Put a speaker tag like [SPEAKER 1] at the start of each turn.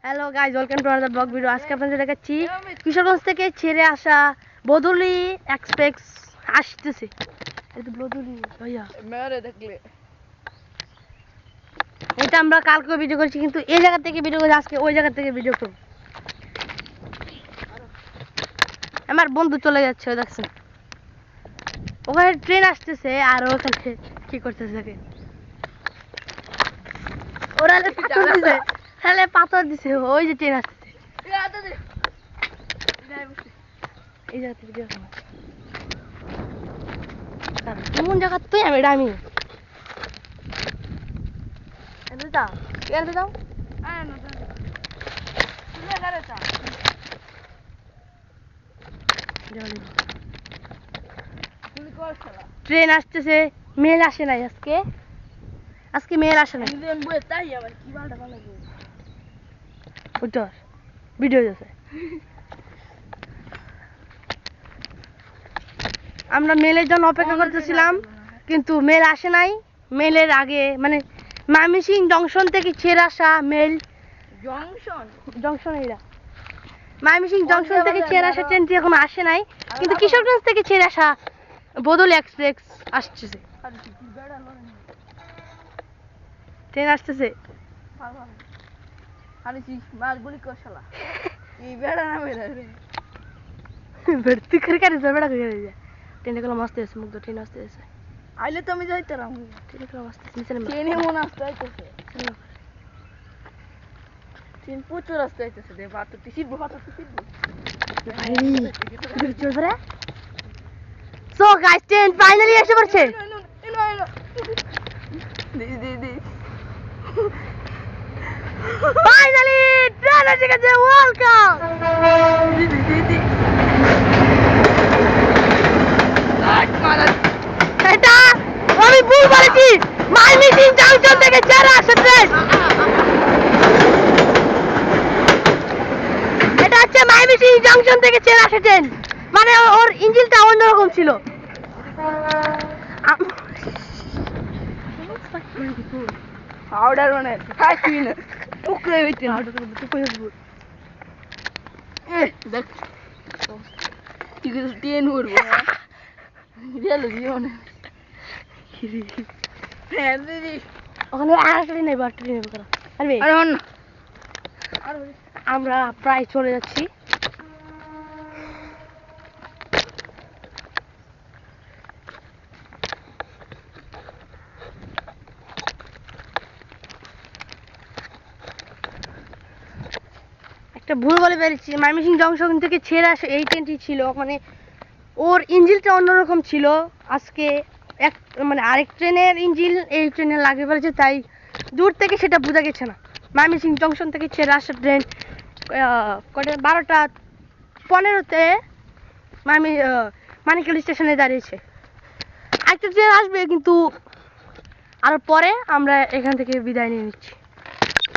[SPEAKER 1] Hello guys, welcome to another blog video. আজকে আপনাদের দেখাচ্ছি কিশোরগঞ্জ থেকে ছেড়ে আসা বদলি এক্সপ্রেস আসতেছে। বদলি ভাইয়া এটা আমরা কালকে ভিডিও করেছি, কিন্তু এই জায়গা থেকে ভিডিও করেছি, আজকে ওই জায়গা থেকে ভিডিও করব। আমার বন্ধু চলে যাচ্ছে, ওই দেখছেন ওখানে ট্রেন আসতেছে আর ওখানে কি করতেছে দেখেন। ওরা পাথর দিছে, হ্যাঁ পাথর দিছে, ওই যে ট্রেন আসতেছে। এই জায়গা থেকে ভিডিও করব। কোন জায়গা তুই আমি এটা আমি দাও এনে দাও। ট্রেন আসতেছে, মেল আসে নাই আজকে, আজকে মেল আসে নাই। ভিডিও আছে, আমরা মেলের জন্য অপেক্ষা করতেছিলাম, কিন্তু মেল আসে নাই। মেলের আগে মানে ময়মনসিংহ জংশন থেকে ছেড়ে আসা মেল, জংশন এরা ময়মনসিংহ জংশন থেকে ছেড়ে আসা ট্রেনটি এখন আসে নাই, কিন্তু কিশোরগঞ্জ থেকে ছেড়ে আসা বদলি এক্সপ্রেস আসতেছে। ট্রেন আসতেছে। ভর্তি করে কারে যাবে না করে যায়। ট্রেনগুলো মস্ত আছে, মুগ্ধ ট্রেন আসতে আছে।
[SPEAKER 2] আইলে তো আমি যাইতাম।
[SPEAKER 1] ট্রেনগুলো মস্ত আছে, নিচে
[SPEAKER 2] ট্রেনে মনে আসতে আইতেছে। ট্রেন প্রচুর আসতে আইতেছে রে, বাতুটি সিটবো
[SPEAKER 1] সো গাইস, ট্রেন ফাইনালি এসে পড়ছে। ফাইনালি ট্রেন এসে গেছে। ওয়েলকাম। এটা আমি ভুল বলেছি, ময়মনসিংহ জংশন থেকে ছেড়ে আসা ট্রেন। এটা হচ্ছে ময়মনসিংহ জংশন থেকে ছেড়ে আসা ট্রেন, মানে ওর ইঞ্জিনটা অন্যরকম ছিল।
[SPEAKER 2] হাওড়ার মানে খাইছি না টুকরে হইতে না দেখ ঠিক আছে ট্রেন উড়বো গেল জীবনে
[SPEAKER 1] ওখানে আরেকটা নেই, বারটা নেবে করা। আমরা প্রায় চলে যাচ্ছি। একটা ভুল বলে বেরিয়েছি, ময়মনসিংহ জংশন থেকে ছেড়ে আসে এই ট্রেনটি ছিল, মানে ওর ইঞ্জিনটা অন্যরকম ছিল। আজকে এক মানে আরেক ট্রেনের ইঞ্জিন এই ট্রেনে লাগিয়ে ফেলেছে, তাই দূর থেকে সেটা বোঝা গেছে না। ময়মনসিংহ জংশন থেকে ছেড়ে আসা ট্রেন 12:15-তে মানিকগঞ্জ স্টেশনে দাঁড়িয়েছে। একটা ট্রেন আসবে, কিন্তু আরো পরে আমরা এখান থেকে বিদায় নিয়ে নিচ্ছি।